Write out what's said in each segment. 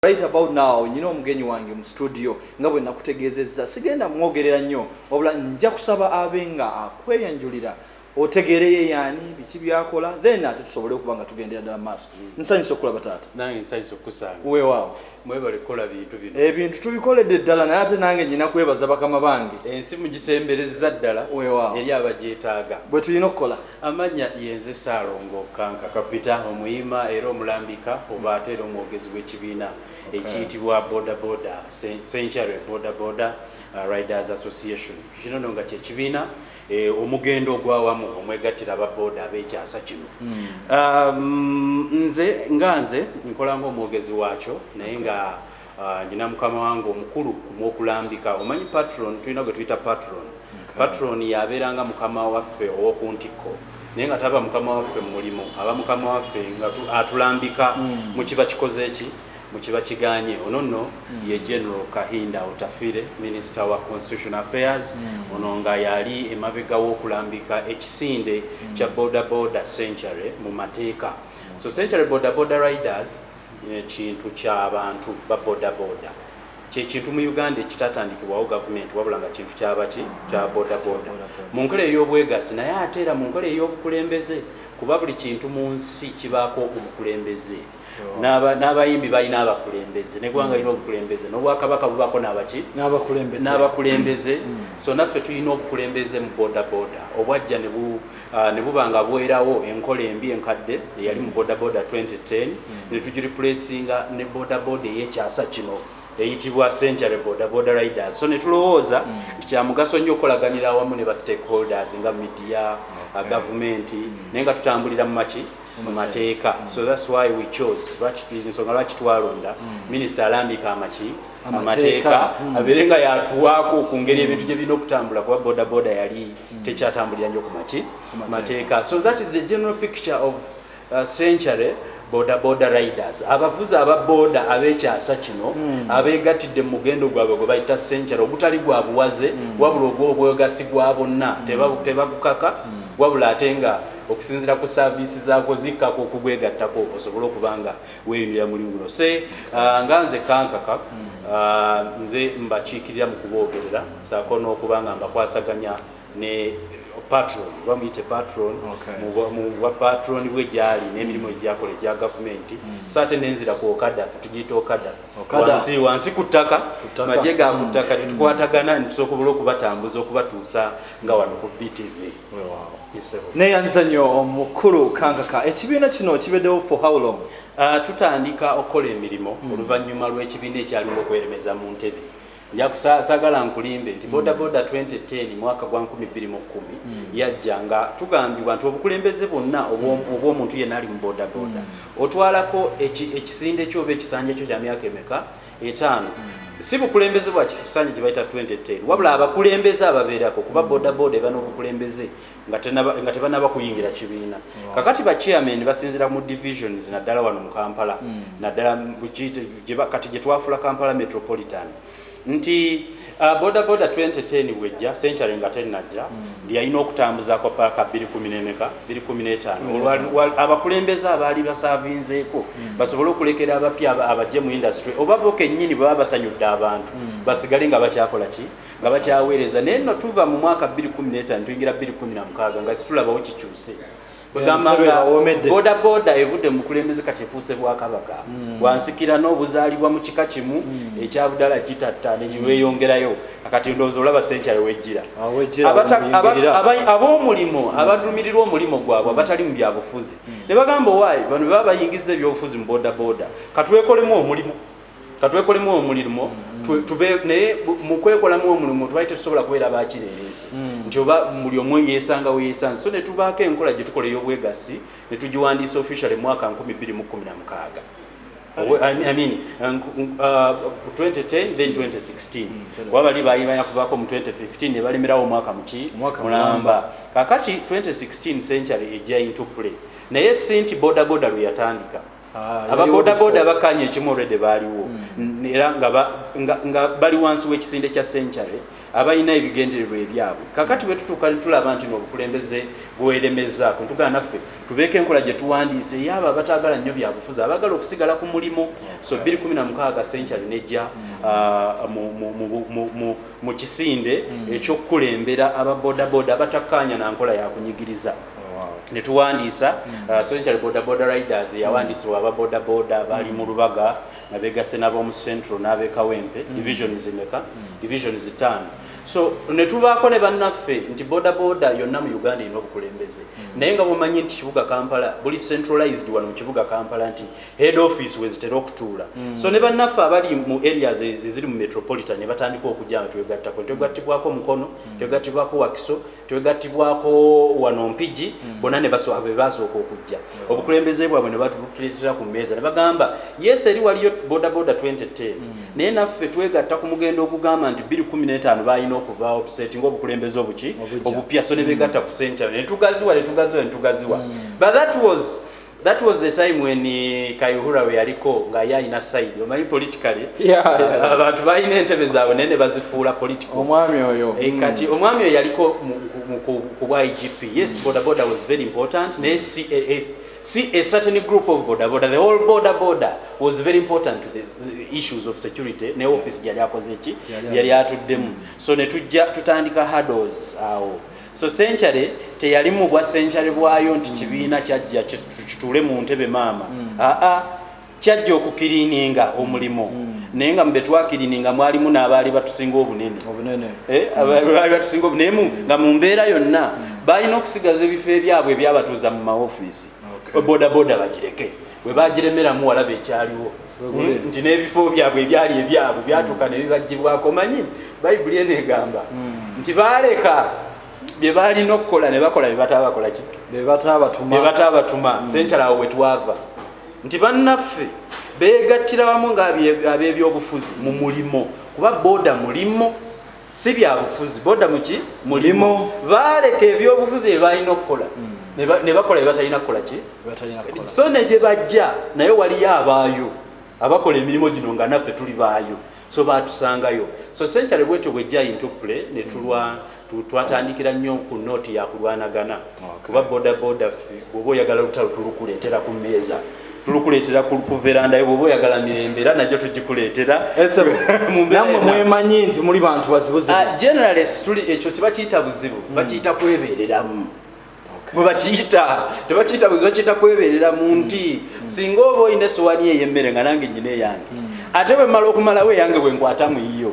Right about now, omugenyi wange mu studio nga bwe nakutegeezezza sigenda mwogerera nnyo wabula nja kusaba abenga akweyanjulira otegereye yani biki byakola then ate tusobole okuba nga tugendera ddala maaso. Nsanyusa okulaba taata. Nange nsanyusa okusanga. Weewaawo. Mwebale kukola bintu bino. Ebintu tubikoledde ddala naye ate nange nnyina kwebaza bakama bange. Ensi mugisemberezza ddala. Weewaawo. Eri abagyetaaga. Bwe tulina okukola. Amanya yenze Saalongo Kanka Kapita omuyima era omulambika oba ate era omwogezi w'ekibiina ekiyitibwa Boda Boda Century Boda Riders Association. Kino nga kyekibiina omugendo ogwawamu omwegattira ababoda ab'ekyasa kino. Nze nkola ng'omwogezi waakyo naye nga njina mukama wange omukulu kumwokulambika. Omanyi patron, tulina gwe tuyita patron. Patron yabeeranga mukama waffe ow'oku ntikko naye nga taba mukama waffe mu mulimu, aba mukama waffe nga atulambika mu kiba kikoze eki mu kiba kiganye. Ono nno ye General Kahinda Otafire, Minister wa Constitutional Affairs. Ono nga yali emabega w'okulambika ekisinde kya Boda Boda Century mu mateeka. So Century Boda Boda Riders kintu ky'abantu ba Boda Boda. Kintu mu Uganda ekitatandikibwawo gavumenti wabula nga kintu kyabaki kya Boda Boda. Mu nkola ey'obwegassi naye ate era mu nkola ey'obukulembeze kuba buli kintu mu nsi kibaako obukulembeze. N'abayimbi balina abakulembeze, n'eggwanga lirina obukulembeze, n'obwakabaka bubaako n'abakulembeze. So naffe tulina obukulembeze mu Boda Boda obwajja ne buba nga bwerawo enkola embi enkadde eyali mu Boda Boda 2010 ne tugiripulesinga ne Boda Boda ey'ekyasa kino eyitibwa Century Boda Boda Riders. So ne tulowooza nti kya mugaso nnyo okolaganira awamu ne ba stakeholders nga media, gavumenti naye nga tutambulira mu maki mu mateeka. So that's why we chose ensonga lwaki twalonda minisita alambika amateeka abeere nga yatuwaako ku ngeri ebintu gye birina okutambula kuba Boda Boda yali tekyatambulira nnyo ku mateeka. So that is the general picture of Century Boda Boda Riders. Abavuzi aba boda ab'ekyasa kino abeegattidde mu mugendo gwabwe gwe bayita Century ogutali gwa buwaze wabula ogw'obwegassi gwa bonna tebagukaka wabula ate nga okusinzira ku service zaako zikkako okugwegattako osobola okuba nga weeyunira mulimu guno. Nga nze Kankaka nze mbakiikirira mu kuboogerera saako n'okuba nga mbakwasaganya ne patron, bamuyite patron mu patron bwe gyali n'emirimu egyakola egya gavumenti. So ate n'enzira ku okada tugiyita okada wansi ku ttaka magye ga ku ttaka tetukwatagana nitusobola okubatambuza okubatuusa nga wano ku BTV. Neyanza nnyo omukulu Kankaka, ekibiina kino kibeddewo for how long? Tutandika okukola emirimu oluvannyuma lw'ekibiina ekyalimu okweremeza mu ntebe. Njakusagala nkulimbe nti Boda Boda 2010 mwaka gwa 2010 yajja nga tugambibwa nti obukulembeze bwonna obw'omuntu yenna ali mu Boda Boda otwalako ekisinde kyo oba ekisanja kyo kya myaka emeka 5 si bukulembeze bwa kisanja gye bayita 2010 wabula abakulembeze ababeerako kuba Boda Boda eba n'obukulembeze nga tebanaba kuyingira kibiina. Kakati ba chairman basinzira mu divisions naddala wano mu Kampala naddala kati gye twafula Kampala Metropolitan nti Boda Boda 2010 bwejja Century nga tenajja yalina okutambuzaako paka 2015 abakulembeze abaali basavinzeeko basobole okulekera abapya abajje mu industry oba bo kennyini baba basanyudde abantu basigale nga bakyakola ki nga bakyaweereza. Naye nno tuva mu mwaka 2015 tuyingira 2016 nga situlabawo kikyuse Boda Boda evudde mu kulembeze kati efuuse Bwakabaka wansikira n'obuzaalibwa mu kika kimu ekya Budala kitatta ne kiweeyongerayo akati ndowooza olaba Century wejjira ab'omulimu abadumirirwa omulimu gwabwe abatali mu byabufuzi ne bagamba owaayi bano baba bayingiza ebyobufuzi mu Boda Boda katwekolemu omulimo naye mu kwekolamu omulimu twali tetusobola kubeera bakireerese nti oba buli omu yeesanga weyeesanze. So ne tubaako enkola gye tukola ey'obwegassi ne tugiwandiisa officially mu mwaka 2016 2010 then 2016 kuba bali balina kuvaako mu 2015 ne balemerawo omwaka mulamba. Kakati 2016 Century ejja into play naye si nti Boda Boda lwe yatandika. Aba Boda Boda bakanye ekimu already baaliwo era nga bali wansi w'ekisinde kya Century abalina ebigendererwa ebyabwe. Kakati bwe tutuuka tulaba nti n'obukulembeze bwelemeza kuntugana naffe tubeeke enkola gye tuwandiise yaba abatagala nnyo byabufuzi abagala okusigala ku mulimo so 2016 Century nejja mu kisinde ekyokulembera ababodaboda abatakkaanya na nkola yakunyigiriza netuwandiisa Century bodaboda riders yawandiisibwa ababodaboda bali mu Lubaga nga beegasse n'ab'omu Central n'ab'Ekawempe divisions zimeka divisions 5 so netubaako ne bannaffe nti bodaboda yonna mu Uganda erina obukulembeze naye nga bwomanyi nti kibuga Kampala buli centralized wano mu kibuga Kampala nti head office wezitera okutuula so ne bannaffe abali mu areas eziri mu metropolitan ne batandika okujja twegattako twegattibwako Mukono twegattibwako Wakiso twegattibwako wano Mpigi bonna ne basooka okujja obukulembeze bwabwe ne batuleetera ku mmeeza ne bagamba yes eri waliyo bodaboda 2010 naye naffe twegatta ku mugendo ogugamba nti 2015 balina okuvaawo tusetinga obukulembeze obupya so ne begatta ku Century ne tugaziwa but that was the time when Kayihura we yaliko nga yalina side omanyi politically abantu balina entebe zaabwe nene bazifuula political omwami oyo kati omwami oyo yaliko ku IGP yes bodaboda was very important naye see a certain group of bodaboda the whole bodaboda was very important to the issues of security ne office yali akoze ki yali atuddemu so ne tujja tutandika hurdles awo so Century teyali mu bwa Century bwayo nti kibiina kyajja kitule mu ntebe maama kyajja okukirininga omulimo naye nga mbe twakirininga mwalimu n'abaali batusinga obunene abaali batusinga obunene nga mu mbeera yonna balina okusigaza ebifo ebyabwe ebyabatuuza mu maofiisi bodaboda bagireke bwe bagiremeramu walaba ekyaliwo nti n'ebifo byabwe ebyali ebyabwe byatuuka ne bibagibwako manyi bayibuli eno egamba nti baaleka bye balina okukola ne bakola bye bataabakola ki bye bataabatuma Century awo wetwava nti bannaffe beegattira wamu ng'ab'ebyobufuzi mu mulimo kuba boda mulimo si byabufuzi boda muki mulimo baaleka ebyobufuzi bye balina okukola ne bakola bye batalina kukola ki so ne gye bajja naye waliyo abaayo abakola emirimu gino nga naffe tuli baayo so batusangayo so Century bwetyo bwejja into play ne twatandikira nnyo ku nooti yakulwanagana kuba bodaboda bw'oba oyagala lutalo tulukuleetera ku mmeeza tulukuleetera ku veranda yo bw'oba oyagala mirembe era najjo tugikuleetera nammwe mwemanyi nti muli bantu bazibuzibu generally ekyo tebakiyita buzibu bakiyita kwebeereramu bwe bakiyita tebakiyita buzibu bakiyita kwebeereramu nti singa oba oyina essowaani ey'emmere nga nange nnyina eyange ate bwe mmala okumalawo eyange bwe nkwata mu yiyo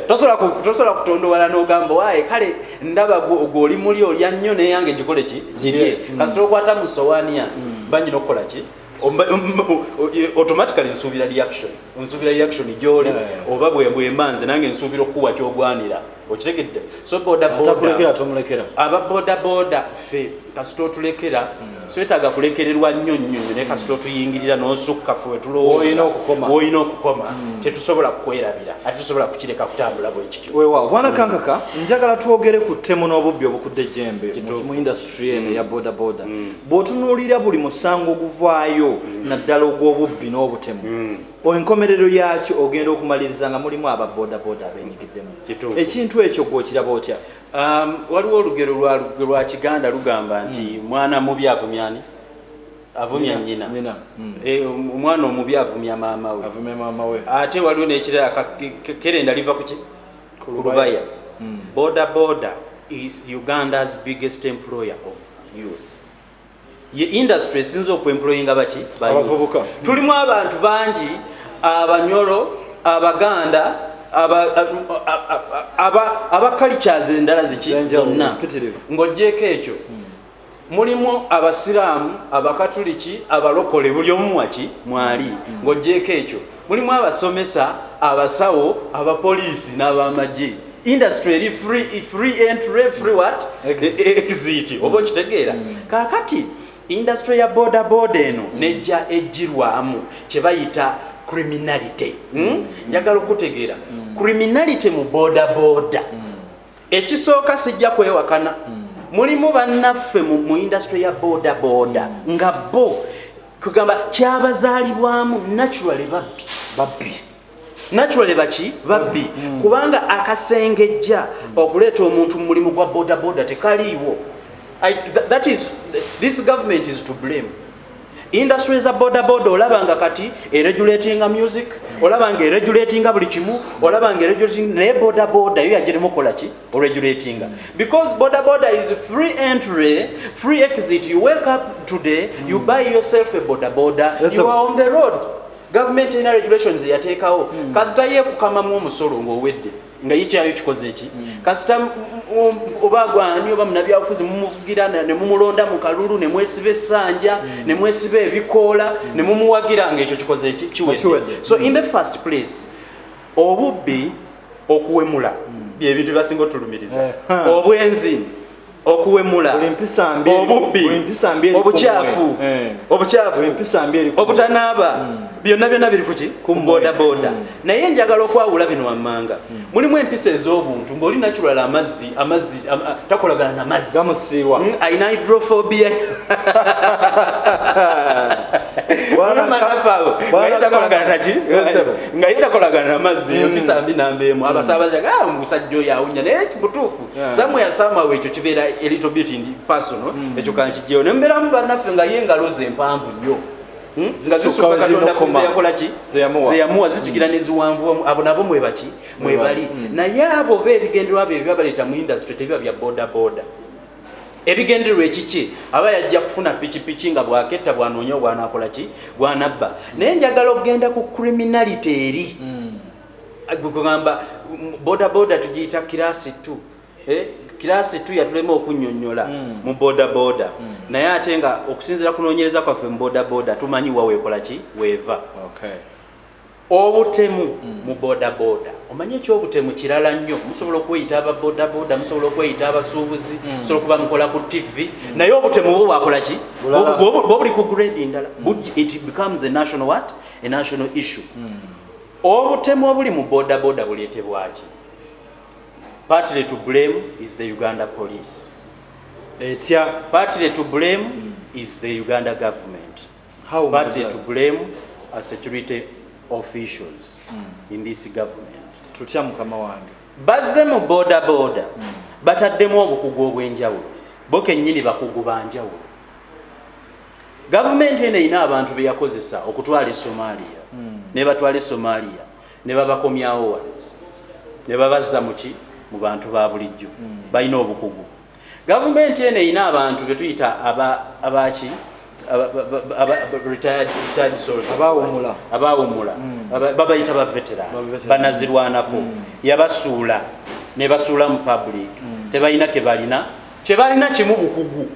tosobola kutondowala n'ogamba waaye kale ndaba gw'oli muli olya nnyo neyange gikole ki girye kasita okwata mu sowaani yange banyina okukola ki automatically nsuubira reaction gy'oli oba bwembanze nange nsuubira okuwa kyogwanira okitegedde so ababodaboda ffe kasita otulekera swetaaga kulekererwa nnyo ne kasita otuyingirira n'osukka ffe wetulowooza woolina okukoma tetusobola kukwerabira ate tusobola kukireka kutambula bwe kityo weewaawo bwana Kankaka njagala twogere ku ttemu n'obubbi obukudde ejjembe mu industry eno ya bodaboda bw'otunuulira buli musango oguvaayo naddala ogw'obubbi n'obutemu enkomerero yakyo ogenda okumaliriza nga mulimu ababodaboda abenyigiddemu ekintu ekyo gw'okiraba otya waliwo olugero lwa Kiganda lugamba nti mwana mubi avumya nnyina omwana omubi avumya maama we ate waliwo n'ekirala kerenda liva ku Lubaya bodaboda is Uganda's biggest employer of youth ye industry esinza okuemployinga baki abavubuka tulimu abantu bangi abanyoro abaganda aba cultures endala ziki zonna ng'ogyeko ekyo mulimu abasiraamu abakatuliki abalokole buli omu waki mwali ng'ogyeko ekyo mulimu abasomesa abasawo abapoliisi n'abamagye industry eri free entry free what exit oba okitegeera kaakati industry ya bodaboda eno nejja ejjirwamu kye bayita criminality njagala okutegeera criminality mu bodaboda ekisooka sijja kwewakana mulimu bannaffe mu industry ya bodaboda nga bo kugamba kyabazaalibwamu naturally babbi kubanga akasengejja okuleeta omuntu mu mulimu gwa bodaboda tekaliiwo That is, this government is to blame. Industry za boda olabanga kati regulatinga music, olabanga regulatinga buli kimu, olabanga regulating ne boda yo yagirimo kola ki regulatinga, because boda is free entry, free exit. You wake up today, you buy yourself a boda, you are on the road. Government ina regulations yateekawo kasita ye kukamamu omusolo ng'owedde nga yikyayo kikoze eki kasita obagwani oba munabyabufuzi mumuvugira ne mumulonda mu kalulu ne mwesiba essanja ne mwesiba ebikoola ne mumuwagira ng'ekyo kikoze eki kiwedde. So in the first place obubbi okuwemula byebintu byasinga otulumiriza, obwenzi okuwemula, obubbi, obukyafu, obutanaaba, byonna biri kuki ku boda. Naye njagala okwawula bino wammanga, mulimu empisa ez'obuntu ng'oli natural amazzi takolagana n'amazzi gamusiiwa, ayina hydrophobia nga yitakolagana n'amazzi, empisa mbi nambeemu. Abasaabaza musajja oyo awunya, naye kibutuufu samwe ekyo kibeera a little bit personal, ekyo kankijjeyo ne mbeeramu bannaffe nga ye engalo ze mpanvu nnyo nga zisuka Katonda kuzeyakola ki zeyamuwa zitugira neziwanvu, abo nabo mwebali. Naye abo beebigendererwa bye byabaleeta mu industry tebiba bya boda. Ebigendererwa ekiki aba yajja kufuna pikipiki nga bwaketta bwanoonya bwanakola ki bwanabba. Naye njagala okugenda ku criminality eri kugamba boda tugiyita kirasi 2. Kirasi 2 yatulema okunnyonnyola mu boda. Naye ate nga okusinziira kunoonyereza kwaffe mu boda tumanyi waweekola ki weeva. Obutemu mu boda. Omanyi ekyobutemu kirala nnyo. Musobola okweyita aba boda, musobola okweyita abasuubuzi, musobola okuba mukola ku TV, naye obutemu bwo bwakola ki bwobuli ku grade ndala. It becomes a national issue. Obutemu obuli mu boda buleetebwa ki? Partly to blame is the Uganda police. Partly to blame is the Uganda government. Partly to blame are security officials in this government. Tutya mukama wange. Bazze mu boda bataddemu obukugu obw'enjawulo. Bo kennyini bakugu banjawulo. Government eno erina abantu be yakozesa okutwala e Somalia. Ne batwala e Somalia ne babakomyawo wano. Ne babazza muki mu bantu ba bulijjo. Balina obukugu. Government eno erina abantu be tuyita abaki retired soldiers, abawumula babayita ba veteran, banazirwanako, yabasuula ne basuula mu public. Tebalina kebalina kimu bukugu,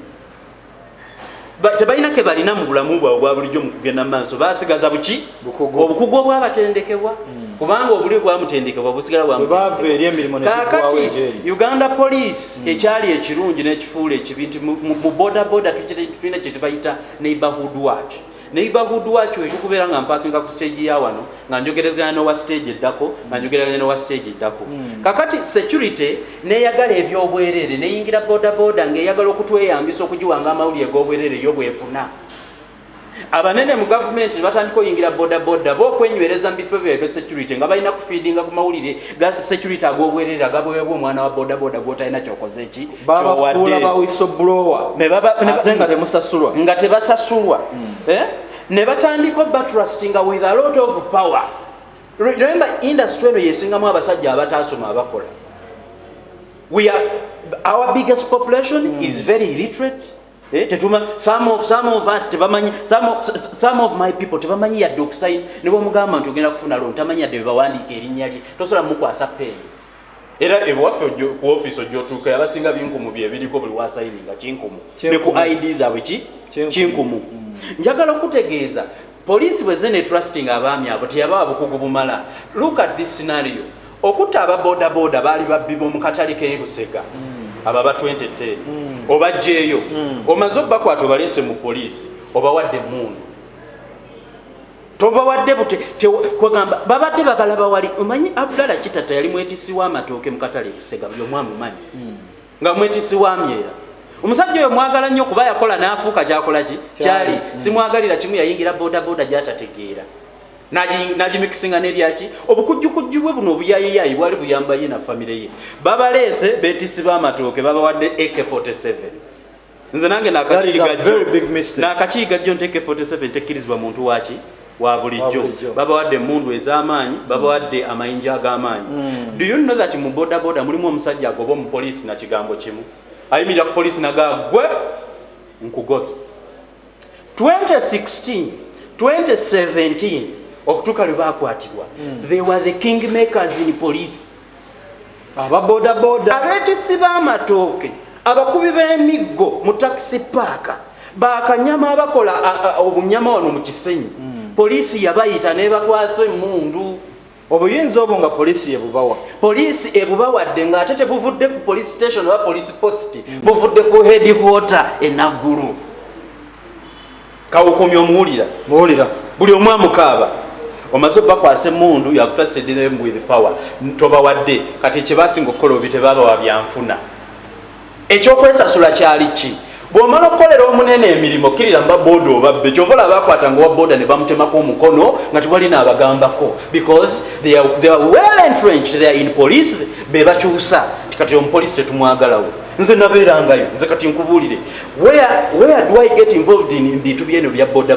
tebalina kebalina mu bulamu bwabwe bwa bulijjo mu kugenda maaso. Basigaza buki obukugu obwabatendekebwa, kubanga obuli bwamutendekebwa busigala bwamutendekebwa. Kakati Uganda police ekyali ekirungi n'ekifuula ekibintu mu boda tulina kye tubayita neighborhood watch. Neighborhood watch ekikubeera nga mpakinga ku stage ya wano nga njogerezanya n'owa stage eddako nga njogerezanya n'owa stage eddako. Kakati security neeyagala ebyobwerere neyingira boda ng'eyagala okutweyambisa okugiwanga amawulire g'obwerere yo bwefuna. Abanene mu government batandika oyingira boda bokwenywereza mu bifo byabwe security nga balina kufiidinga ku mawulire ga security ag'obwerere agaweebwa omwana wa boda gw'otalina kyokoze eki babafuula ba whistleblower ate nga tebasasulwa. Ne batandika batrustinga with a lot of power. Remember industry eno yesingamu abasajja abataasoma abakola. Our biggest population is very illiterate. Some of us tebamanyi, some of my people tebamanyi yadde okusayin ne bw'omugamba nti ogenda kufuna loan tamanyi yadde bebawandiika erinnya lye, tosobola mukwasa peeni. Era ewaffe ku office ojjootuuka abasinga binkumu bye biriko buli wasayininga kinkumu ne ku ID zaabwe kinkumu. Njagala okutegeeza poliisi bwe zene trusting abaami abo teyabawa bukugu bumala. Look at this scenario. Okutta aba boda baali babbi mu katale k'e Lusega aba ba 2010 obajjeeyo omaze obbakwata obalese mu poliisi obawadde mundu tobawadde kwegamba babadde bagalaba wali. Omanyi Abdallah Kitata yali mwetisi w'amatooke mu katale Lusega by'omwamumanyi nga mwetisi w'amyera. Omusajja oyo mwagala nnyo kuba yakola n'afuuka kyakola ki kyali simwagalira kimu yayingira boda gy'atategeera n'agimikisinga n'ebyaki obukujjukujju bwe buno obuyayiyayi bwali buyamba ye na famire ye. Babaleese beetisi b'amatooke babawadde AK-47 nze nange nakakiiga John Teke 47 tekkirizibwa muntu waki wa bulijjo baba wadde mundu ez'amaanyi baba wadde amayinja ag'amaanyi. Do you know that mu boda mulimu omusajja agoba mu poliisi na kigambo kimu ayimirira ku poliisi nagagwe nkugobe. 2016 2017 okutuuka lwe baakwatibwa they were the kingmakers in police. ababodaboda abeetissi b'amatooke abakubi b'emiggo mu taxi paaka bakanyama abakola obunyama wano mu Kisenyi poliisi yabayita n'ebakwasa emmundu. obuyinza obwo nga poliisi ebubawa poliisi ebubawadde ng'ate tebuvudde ku police station oba police post buvudde ku headquarter enaggulu. Kawukomya omuwulira buli omu amukaaba omaze bakwasa emmundu you have trusted them with power tobawadde kati kyebasinga okukola obi tebabawa byanfuna. Ekyokwesasula kyali ki? Bw'omala okukolera omunene emirimu kirira mbaboda obabbe kyovola abakwatanga owa boda ne bamutemako omukono nga tewali n'abagambako because they are well entrenched, they are in police be bakyusa kati omupoliisi tetumwagalawo. Nze nabeerangayo nze kati nkubuulire where do I get involved in bintu byeno bya boda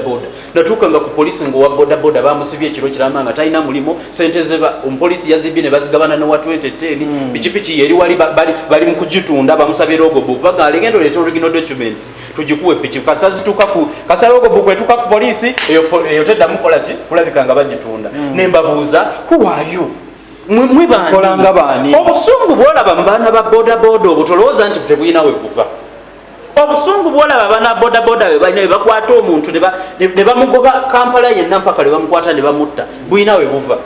natuukanga ku poliisi ng'owa boda bamusibye ekiro kirama nga talina mulimu sente ze omupoliisi yazibye ne bazigabana n'owa 2010 pikipiki yeri wali bali mu kugitunda bamusabye logbook baga legendo leeta original documents tugikuwe piki kasazituuka ku kasa logbook etuuka ku poliisi eyo teddamu kola ki kulabika nga bagitunda nembabuuza who are you kolanga baani obusungu bwolaba mu baana ba boda obutolowooza nti tebulina we buva. Obusungu bwolaba baana boda we balina we bakwata omuntu ne bamugoba Kampala yenna mpaka lwe bamukwata ne bamutta bulina we buva.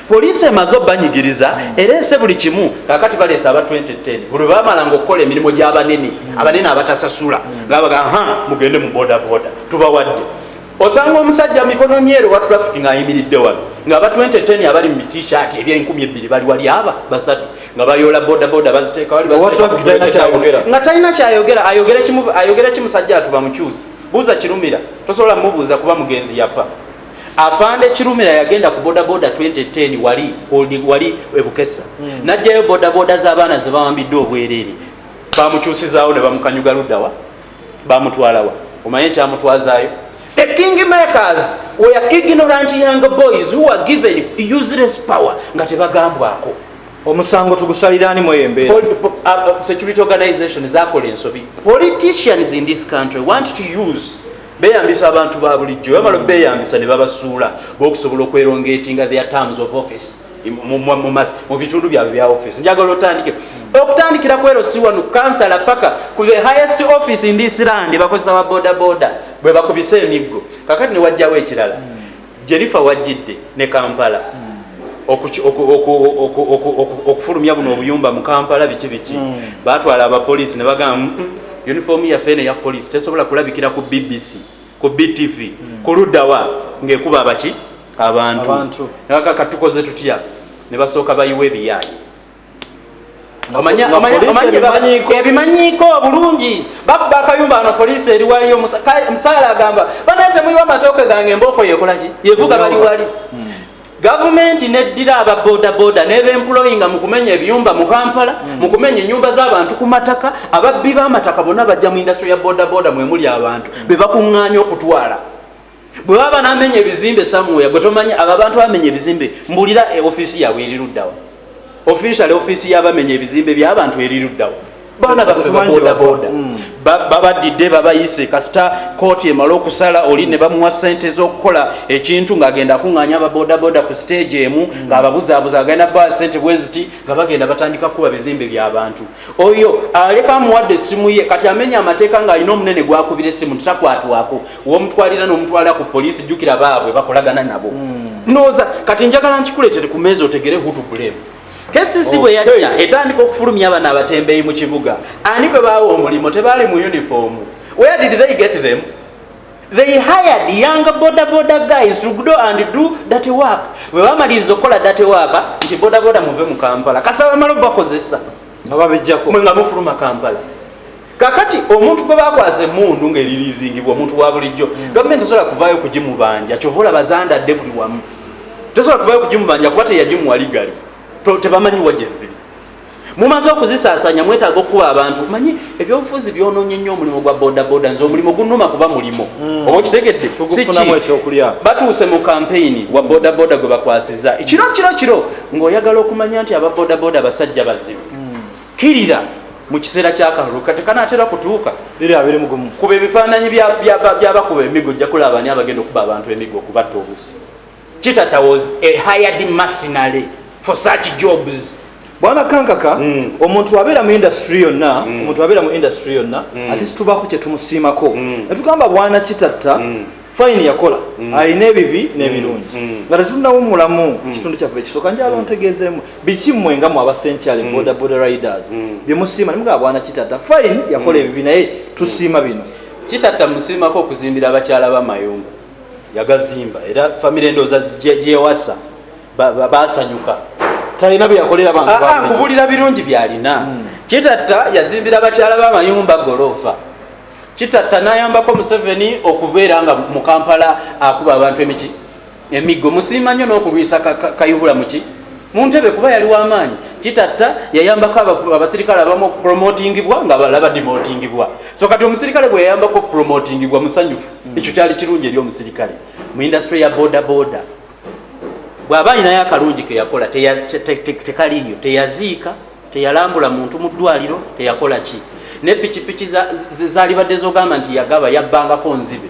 Poliisi emaze obbanyigiriza ereese buli kimu kakati baleese aba 2010 buli bamalanga okukola emirimu gy'abanene abatasasula nga baga mugende mu boda tubawadde. Osanga omusajja mikono myeru wa traffic ng'ayimiridde wano ng'aba 2010 abali mu t-shirt ebya-1200 bali wali aba basatu nga bayoola boda baziteeka wali nga talina kyayogera ayogera kimusajja atuba mukyusi buuza Kirumira tosobola mubuuza kuba mugenzi yafa. Afande Kirumira yagenda ku boda 2010 wali ebukesa najjayo boda z'abaana ze bawambidde obwereere bamukyusizaawo ne bamukanyuga luddawa bamutwalawa omanye kyamutwazaayo. The kingmakers were ignorant young boys who were given useless power nga tebagambwako. Omusango tugusaliraani mweyembeera. Security organizations zakola ensobi. Politicians in this country want to use beyambisa abantu ba bulijjo bamala beyambisa ne babasuula bokusobola okwerongatinga their terms of office mu bitundu byabwe bya office. Njagala okutandikira kwero si wano kansala paka ku the highest office in this land bakozesa wa boda bwe bakubise emiggo kakati ne wajjawo ekirala Jennifer wajjidde ne Kampala okufulumya buno obuyumba mu Kampala biki batwala abapoliisi ne bagamba uniform ya fene ya police tesobola kulabikira ku BBC ku BTV ku luddawa ngekuba abaki abantu nakaka tukoze tutya ne basooka bayiwe ebiyayi ebimanyiiko bulungi bakuba akayumba ano poliisi eri waliyo musaala agamba banaate muyiwa amatooke gange embooko yekolaki yevuga bali wali. Gavumenti neddira aba boda n'ebemployinga mu kumenya ebiyumba mu Kampala mu kumenya ennyumba z'abantu ku mataka ababbi b'amataka bonna bajja mu industry ya boda mwemuli abantu be bakuŋŋaanya okutwala. Bwe baba n'amenya ebizimbe samuya gwe tomanya abo abantu bamenya ebizimbe mbulira ofiisi yaabwe eri luddawa official office y'abamenya ebizimbe by'abantu eri luddawa baana baffe boda babadidde babayise kasita kooti emala okusala oli ne bamuwa ssente z'okukola ekintu ng'agenda akuŋŋaanya ababoda ku stage emu ng'ababuzaabuza agenda bba ssente bwe ziti nga bagenda batandika kuba bizimbe by'abantu. Oyo aleka amuwadde essimu ye kati amenya amateeka ng'alina omunene gwakubira essimu titakwatwako w'omutwalira n'omutwalira ku poliisi jjukira baabwe bakolagana nabo. Ndowooza kati njagala nkikuleetere ku meezi otegere who to blame. Kesisi bwe yajja etandika okufulumya abana abatembeeyi mu kibuga ani gwe baawa omulimu tebaali mu uniform. Where did they get them? They hired young boda guys to go and do that work. Bwe bamaliriza okukola that work nti boda muve mu Kampala kasaba bamala bakozesa nga babejjako mwe nga mufuluma Kampala. Kakati omuntu gwe bakwasa emmundu ng'eririizingibwa omuntu wa bulijjo gavumenti tesobola kuvaayo kugimubanja kyova olabazandadde buli wamu tesobola kuvaayo kugimubanja kuba teyagimuwali gali tebamanyi wageziri mumaze okuzisasanya mwetaaga okuba abantu manyi ebyobufuzi byonoonye nnyo omulimu gwa bodaboda nze omulimu gunnuma kuba mulimu oba okitegedde batuuse mu kampeyini wa bodaboda gwe bakwasiza kiro ng'oyagala okumanya nti aba bodaboda basajja bazibu kirira mu kiseera ky'akalulu kati kanaatera kutuuka kuba ebifaananyi by'abakuba emigo ojja kulaba ani abagenda okuba abantu emigo okubatta obusi Chitata was a hired mercenary for such jobs. Bwana kankaka omuntu abeera mu industry yonna ati situbako kye tumusiimako netugamba bwana Chitata fine yakola alina ebibi n'ebirungi nga tetunawo mulamu ku kitundu kyaffe ekisooka njala ontegeezeemu biki mmwe nga mu abasenkyale boda riders bye musiima nemugamba bwana Chitata fine yakola ebibi naye tusiima bino. Chitata musiimako okuzimbira abakyala b'amayumba yagazimba era famire endooza gyewasa basanyuka talina bye yakolera abantu nkubulira birungi byalina. Chitata yazimbira abakyala b'amayumba golofa. Chitata n'ayambako Museveni okubeera nga mu Kampala akuba abantu emigo musiima nnyo n'okulwisa kayihula mu ntebe kuba yali w'amaanyi. Chitata yayambako abasirikale abamu okupromotingibwa nga balaba demotingibwa. So kati omusirikale gwe yayambako okupromotingibwa musanyufu ekyo kyali kirungi eri omusirikale mu industry ya bodaboda. Bw'aba alinayo akalungi ke yakola tekaliyo teyaziika teyalambula muntu mu ddwaliro teyakola ki ne pikipiki zaali badde zogamba nti yagaba yabbangako nzibe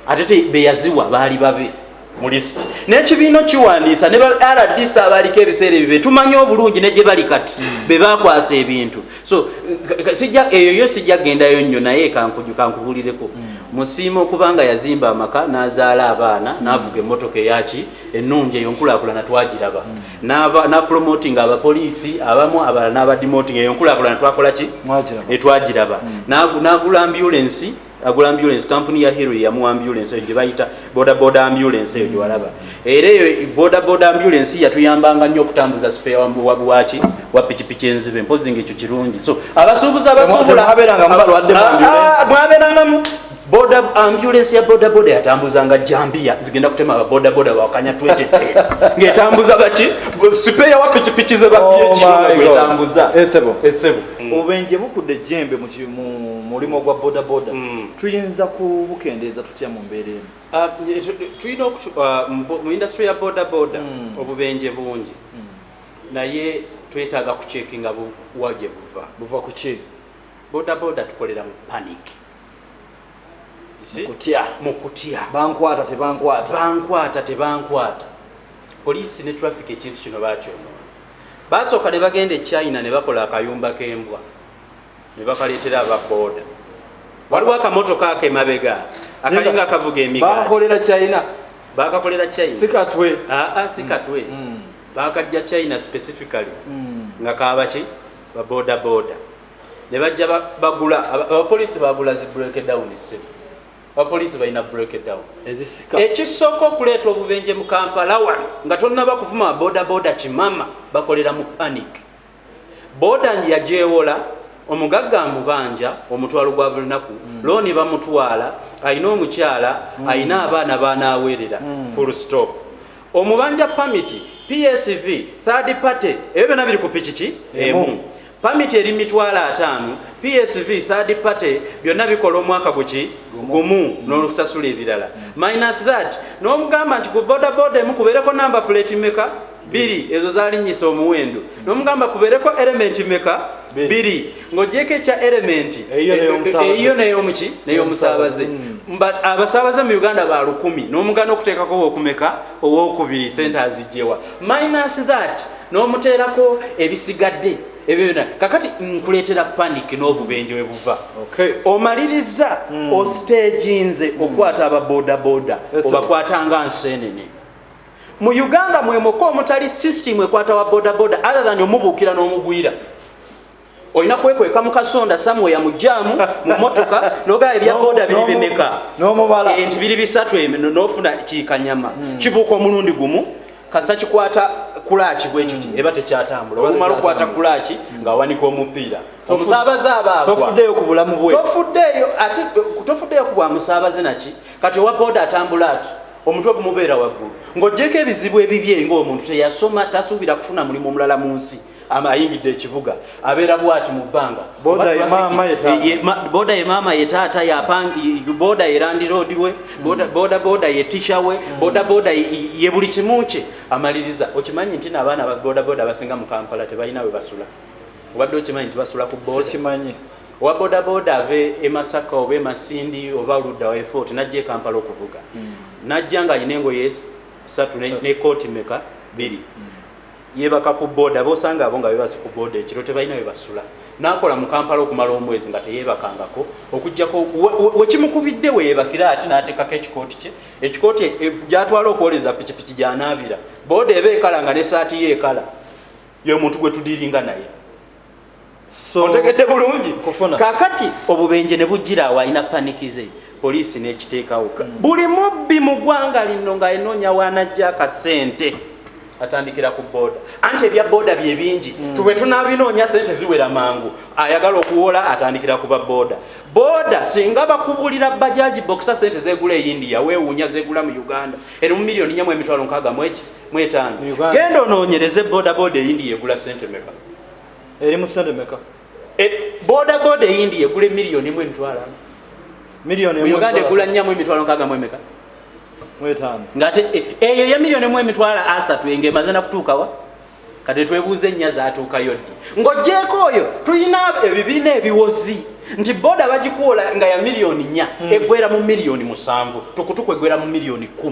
ate beyaziwa baali babe mu lisiti n'ekibiina kiwandiisa ne ba RDC abaaliko ebiseera ebyo tumanyi obulungi ne gye bali kati be baakwasa ebintu. So eyo sijja gendayo nnyo naye kankubulireko musiima okubanga yazimba amaka n'azaala abaana n'avuga emmotoka eyaki ennungi eyo nkulaakulana twagiraba n'apromotinga abapoliisi abamu abalala n'abademoting eyo nkulaakulana twakola ki etwagiraba n'agula ambulensi agula ambulance company ya Hero ya mu ambulance eyo bayita boda ambulance eyo gyewalaba era eyo boda ambulance yatuyambanga nnyo okutambuza spare wa pikipiki enzibe mpozi ng'ekyo kirungi. So abasuubuza mwaberanga boda ambulance ya boda yatambuzanga jambia zigenda kutema aba boda wakanya 2010 ngetambuza baki spare wa pikipiki ze babyechi ngetambuza esebo obenje bukudde jembe mu mulimo gwa boda tuyinza kubukendeeza tutya mu mbeera tulina mu industry ya boda obubenje bungi naye twetaaga kucekinga waje buva ku ki boda tukolera mu panic mukutya bankwata tebankwata poliisi ne traffic ekintu kino bakyono basooka ne bagenda e China ne bakola akayumba k'embwa ne bakaleetera ababoda waliwo akamotoka akemabega akalinga akavuga emigaati bakakolera China sikatwe sikatwe bakajja China specifically nga kabaki baboda ne bajja bagula abapoliisi bagula zi breakdown abapoliisi balina breakdown ekisooka okuleeta obubenje mu Kampala wano nga tonnaba kuvuma boda kimama bakolera mu panic. Boda yagyewola omugagga mubanja omutwalo gwa buli lunaku looni bamutwala alina omukyala alina abaana banaaweerera full stop omubanja pamiti PSV third party ebyo byonna biri ku pikiki emu pamiti eri mitwalo 5 PSV third party byonna bikola omwaka gumu n'okusasula ebirala minus that n'omugamba nti ku boda emu kubeereko number plate meka 2 ezo zaalinyisa omuwendo n'omugamba kubeereko element meka 2 ng'ogyeko ekya element eyo n'ey'omusaabaze abasaabaze mu Uganda ba 100 n'omugana okuteekako owokumeka owokubiri sente azigyewa minus that n'omuteerako ebisigadde ebyo kakati nkuleetera panic n'obubenje we buva omaliriza ostaginze okwata ababoda obakwatanga nsenene mu Uganda mwemoko omutali system ekwata wa boda other than omubuukira n'omugwira olina kwekweka mu kasonda samwe ya mujamu mu motoka n'ogaba ebya boda biri bimeka nti biri bisatu n'ofuna kikanyama kibuuka omulundi gumu kasa kikwata kulaki bwekiti eba tekyatambula omumala okukwata kulaki nga wanika omupiira omusaabaze abaagwa tofuddeyo ku bulamu bwe tofuddeyo ku bwa musaabaze naki kati owa boda atambula ati omutwe gumubeera waggulu ng'ogyeko ebizibu ebibye ng'omuntu teyasoma tasuubira kufuna mulimu omulala mu nsi amayingidde ekibuga abeera bwati mu bbanga boda ye maama ye taata boda ye landiroodi we boda ye tisha we boda ye buli kimu kye amaliriza. Okimanyi nti n'abaana ba boda abasinga mu Kampala tebalina we basula? Obadde okimanyi nti basula ku boda? Sikimanyi. Wa boda ave e Masaka oba e Masindi oba Ludda wa Fort najja e Kampala okuvuga. Najja nga alina engoye 3 ne kooti meka 2. Yebaka ku boda bosanga abo nga bebasi ku boda ekiro tebalina we basula. Nakola mu Kampala okumala omwezi nga teyebakangako okujjako wekimukubidde weyebakira ati n'ateekako ekikooti kye. Ekikooti gyatwala okwoleza pikipiki gyanaabira. Boda eba ekala nga n'essaati ye ekala. Ye omuntu gwe tudiiringa naye. So otegedde bulungi kufuna kakati obubenje ne bujjira awalina panikize poliisi n'ekiteekawo buli mubbi mu ggwanga lino nga enoonya waanajja akasente atandikira ku boda anti ebya boda bye bingi tube tunaabinoonya sente ziwera mangu ayagala okuwola atandikira ku boda singa bakubulira bajaji boxa sente zegula e India weewuunya zegula mu Uganda eri mu milioni 4.65 genda onoonyereze boda e India egula sente meka eri mu sente meka boda e India egula milioni 1.5 milioni mu Uganda egula 4.65 ngate eyo ya milioni 1.3 engemaze na kutuuka wa kati twebuuze ennya zaatuukayo ddi ng'oggyeko oyo tulina ebibiina ebiwozi nti boda bagikuwola nga ya milioni 4 eggwera mu milioni 7 tukutuku eggwera mu milioni 10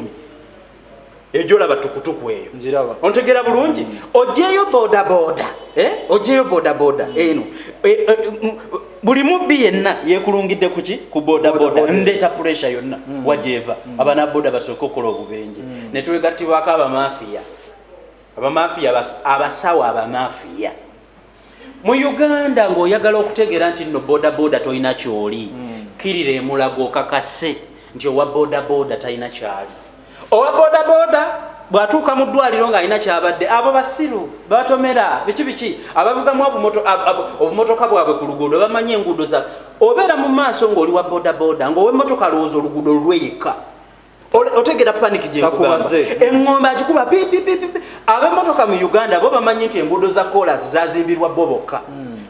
ejolaba tukutuku eyo njiraba ontegera bulungi ojeyo boda eno buli mubbi yenna yekulungidde kuki ku boda ndeta pressure yonna wajeva abana boda basooka okukola obubenje ne twegattibwako abamafiya abasawo abamafiya mu Uganda ng'oyagala okutegeera nti nno boda toyina kyoli kirira emulago okakase nti owa boda talina kyali owa boda bwatuuka mu ddwaliro ng'alina kyabadde abo basiru batomera biki abavugamu obumotoka bwabwe ku luguudo bamanyi enguudo za obeera mu maaso ng'oli wa boda ng'ow'emmotoka alowooza oluguudo lweyika otegera panic gyekugamba eŋŋombe agikuba pipipipi ab'emmotoka mu Uganda bo bamanyi nti enguudo za kolas zazimbirwa bo bokka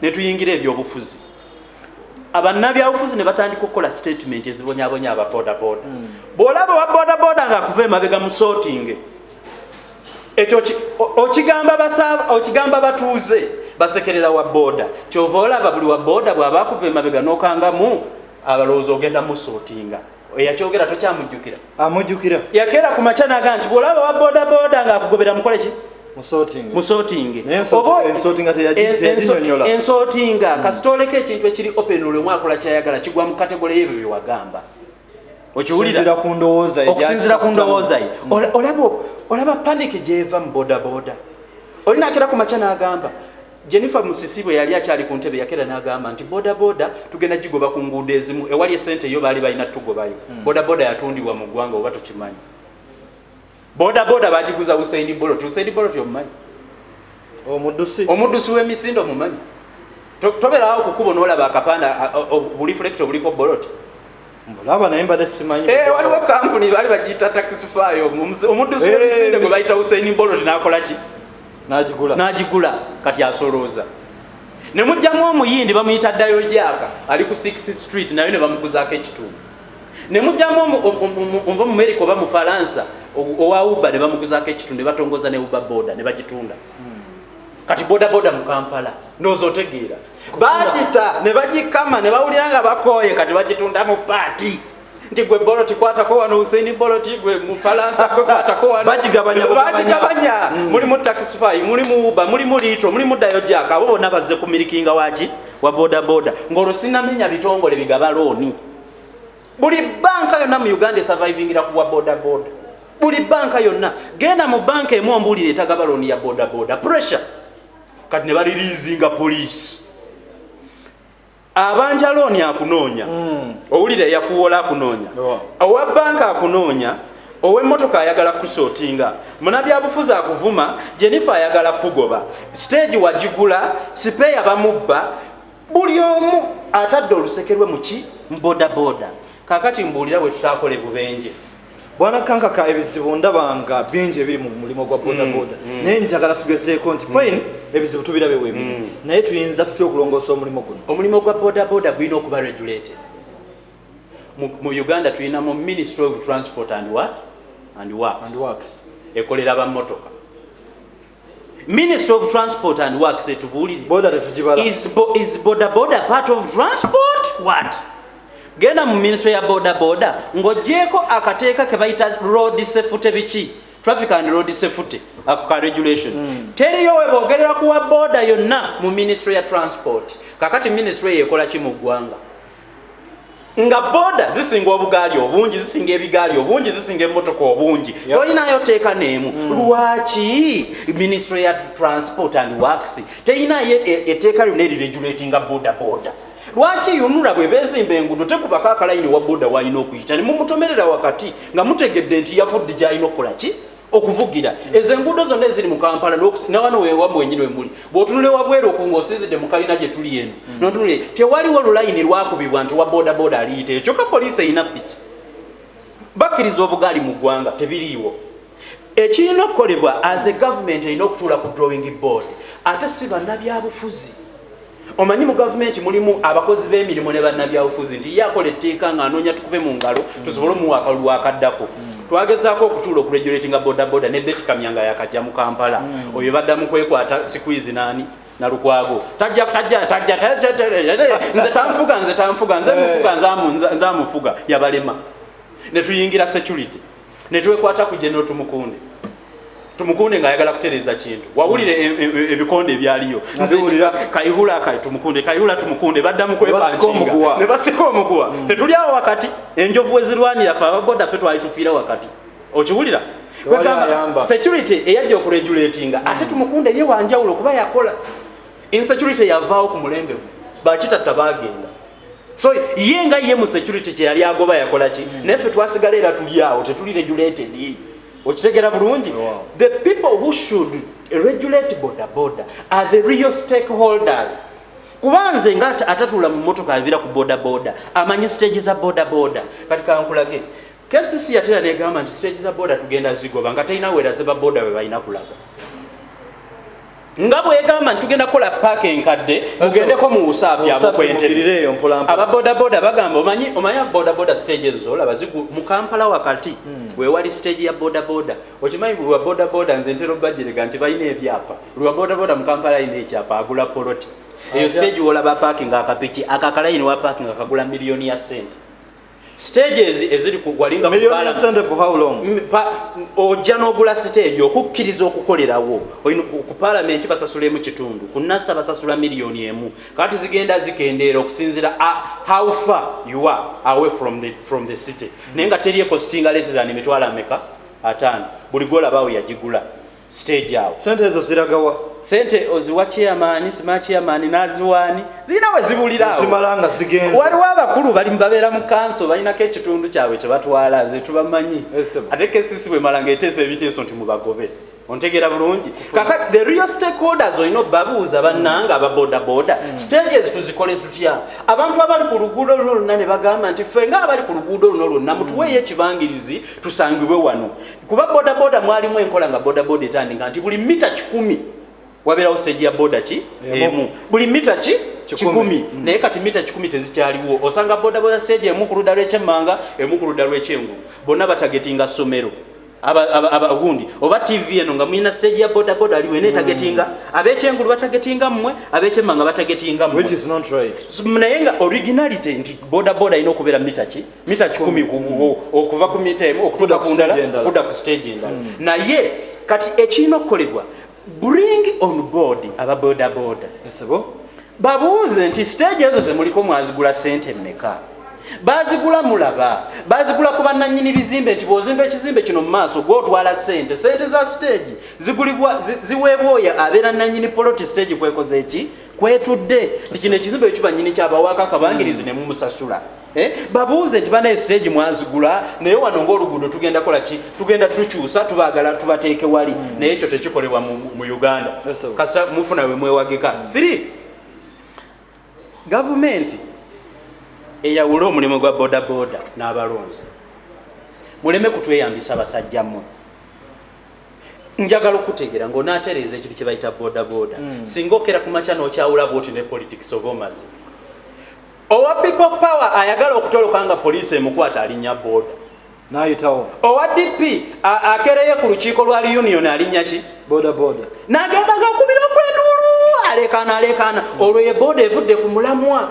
ne tuyingira ebyobufuzi abannabyabufuzi ne batandika okukola statement ezibonyabonya aba boda bw'olaba wa boda ng'akuva emabega mu sorting ekyo okigamba batuuze basekerera wa boda kyova olaba buli wa boda bw'aba akuva emabega n'okangamu abalowooza ogenda mu sortinga eyakyogera tokyamujjukira amujjukira yakeera ku makya naga nti bw'olaba wa boda ng'akugobera mukole ki mu sorting ensortinga kasitoleko ekintu ekiri open olwemu akola kyayagala kigwa mu kategole y'ebyo bye wagamba okiwulira okusinziira ku ndowooza ye olaba panic gyeva mu boda olina akera ku makya n'agamba Jennifer Musisi bwe yali akyali ku ntebe yakera n'agamba nti boda tugenda gigoba ku nguudo ezimu ewali esente yo baali balina tugobayo boda yatundibwa mu ggwanga oba tokimanyi boda bagiguza Usain Bolt omumanyi omuddusi w'emisindo omumanyi tobeerawo kukuba n'olaba akapanda bulifulekito buliko Bolt mbulaba naye mbadde simanyi waliwo kampuni baali bagiyita taxify omuddusi w'emisinde gwe bayita Usain Bolt n'akola ki n'agigula kati asolooza ne mujjamu omuyindi bamuyita Dayo Jaka ali ku 6th Street naye ne bamuguzaako ekitundu ne mujjamu omuva mu America oba mu Faransa owa Uber ne bamuguzaako ekitundu ne batongoza ne Uber boda ne bagitunda kati boda mu Kampala ndowooza otegeera bagita ne bagikama ne bawulira nga bakooye kati bagitunda mu paati nti gwe Bolt kwatako wano Usain Bolt gwe mu Faransa gwe kwatako wano bagigabanya mulimu Taxify mulimu Uber mulimu Litro mulimu Dayo Jaka abo bonna bazze ku milikinga waki wa boda ng'olwo sinamenya bitongole bigaba looni buli banka yonna mu Uganda survivingira ku wa boda buli banka yonna genda mu banka emu ombuulire etagaba looni ya boda pressure kati ne baliriizinga poliisi abanja looni akunoonya owulire yakuwola akunoonya owa banka akunoonya ow'emmotoka ayagala kusotinga munabyabufuzi akuvuma Jennifer ayagala kugoba stage wagigula sipeya bamubba buli omu atadde olusekerwe muki boda kakati mbuulira bwe tutakola bubenje bwana kankaka ebizibu ndabanga bingi ebiri mu mulimo gwa boda boda naye njagala tugezeeko nti fine ebizibu tubirabe webiri naye tuyinza tutya okulongoosa omulimu guno omulimu gwa boda boda gulina okuba regulated mu Uganda tulinamu Ministry of Transport and Works ekolera bammotoka Ministry of Transport and Works etubulire boda tetugibala is boda boda part of transport what genda mu Ministry ya boda boda ngojeko akateeka ke bayita road safety bichi traffic and road safety akuka regulation teriyo webogerera kuwa boda yonna mu Ministry ya Transport kakati ministry yekola ki mu ggwanga nga boda zisinga obugaali obungi zisinga ebigaali obungi zisinga emmotoka obungi toyinayo teeka neemu lwaki Ministry ya Transport and Works teyinayo eteeka lyonna eriregulatinga boda boda lwaki yunula bwe bezimba enguudo tekubako akalayini wa boda wayina okuyita ne mumutomerera wakati nga mutegedde nti yavudde gy'alina okukola ki okuvugira ezo enguudo zonna eziri mu Kampala nawano wewamu wenyini wemuli bw'otunule wabweru ng'osinzidde mu kalina gye tuli eno notunule tewaliwo lulayini lwakubibwa nti wa boda boda aliyita ekyoka poliisi eyina piki bakkiriza obugaali mu ggwanga tebiriiwo ekirina okukolebwa as a government erina okutuula ku drawing board ate si bannabyabufuzi omanyi mu government mulimu abakozi b'emirimu ne bannabyabufuzi nti yakola etteeka ng'anoonya tukube mu ngalo tusobole omuwa akalulu akaddako twagezaako okutuula okuregulatinga boda boda ne Betty Kamyanga yakajja mu Kampala oyo baddamu kwekwata sikwizi nani na Lukwago tajja nze tanfuga nzamufuga yabalema ne tuyingira security ne twekwata ku General tumukunde ng'ayagala kutereza kintu wawulire ebikonde ebyaliyo nziwulira kayihula tumukunde baddamu kwepankinga ne basika omuguwa tetuli awo wakati enjovu wezirwanira fe ababoda ffe twali tufiira wakati okiwulira security eyajja okuregulatinga ate tumukunde ye wanjawulo kuba yakola insecurity yavaawo ku mulembe bakitatta bagenda so ye nga ye mu security kye yali agoba yakola ki neffe twasigala era tuli awo tetuli regulated okitegera bulungi the people who should regulate boda boda are the real stakeholders kubanze nga atatula mu motoka abira ku boda boda amanyi stage za boda boda kati kankulage KCC yatera negamba nti stage za boda tugenda zigoba nga tayina weraze ba boda we bayina kulaga ngabo yegamba ntugenda kola parking kadde mugendeko mu usafi abukwente aba boda boda bagamba omanya boda boda stages zola bazigu mu Kampala wakati we wali stage ya boda boda okimanyi bwa boda boda nze ntero bagirega nti bayina ebyapa lwa boda boda mu Kampala ine ekyapa agula poloti eyo stage wola ba parking akapiki akakalayini wa parking akagula milioni ya sente stages eziri ku walinga million ya sente for how long ojja n'ogula stage okukkiriza okukolerawo ku parliament basasula mu kitundu ku NASA basasula milioni emu kati zigenda zikendeera okusinzira how far you are away from the city nenga teriye costinga less than emitwalo ameka 5 buli gola bawo yagigula stage yawo sente ezo ziragawa sente oziwa chairman sima chairman naziwani zina we zibulirawo zimalanga zigenze waliwo abakulu bali mbabeera mu kanso balinako ekitundu kyabwe kye batwala ze tubamanyi ate KCC bwe malanga eteesa ebiteeso nti mubagobe ontegera bulungi kaka the real stakeholders olina babuuza bannanga ababoda boda stages tuzikole tutya abantu abali ku luguudo lwonna ne bagamba nti ffe nga abali ku luguudo luno lwonna mutuweeyo ekibangirizi tusangibwe wano kuba boda boda mwalimu enkola nga boda boda etandika nti buli mita 10 wabeerawo stage ya boda ki emu buli mita 10 naye kati mita 10 tezikyaliwo osanga boda boda stage emu ku ludda lw'ekyemmanga emu ku ludda lw'ekyengulu bonna batagetinga ssomero abagundi oba TV eno nga muyina stage ya boda boda aliwe ne targetinga abekyengulu batagetinga mmwe abekyemmanga batagetinga mmwe which is not right naye nga originality nti boda boda ino okubeera mita 10 okuva ku mita emu okutuuka ku ndala kudda ku stage endala naye kati ekirina okukolebwa bring on board aba boda boda babuuze nti stage ezo zemuliko mwazigula sente mmeka bazigula mulaba bazigula ku bannannyini bizimbe nti bw'ozimba ekizimbe kino mu maaso gw'otwala sente za stage zigulibwa ziweebwa oyo abeera nannyini poloti stage kwekoze eki kwetudde kino ekizimbe ekiba nnyini kyabawaka akabangirizi ne mumusasula babuuze nti banaye stage mwazigula naye wano ng'oluguudo tugenda kola ki tugenda tukyusa tubaagala tubateeke wali naye ekyo tekikolebwa mu Uganda kasa mufuna we mwewagika 3 gavumenti eyawula omulimu gwa boda boda n'abalonzi muleme kutweyambisa basajja mmwe njagala okutegeera ng'onaatereeza ekintu kye bayita bodaboda singa okera ku makya n'okyawula bwoti ne politics oba omaze owa people power ayagala okutoloka nga poliisi emukwata alinnya boda n'ayitawo owa DP akereyo ku lukiiko lwa union alinnya ki bodaboda n'agenda ng'akubira okwenduulu aleekaana olwo ye boda evudde ku mulamwa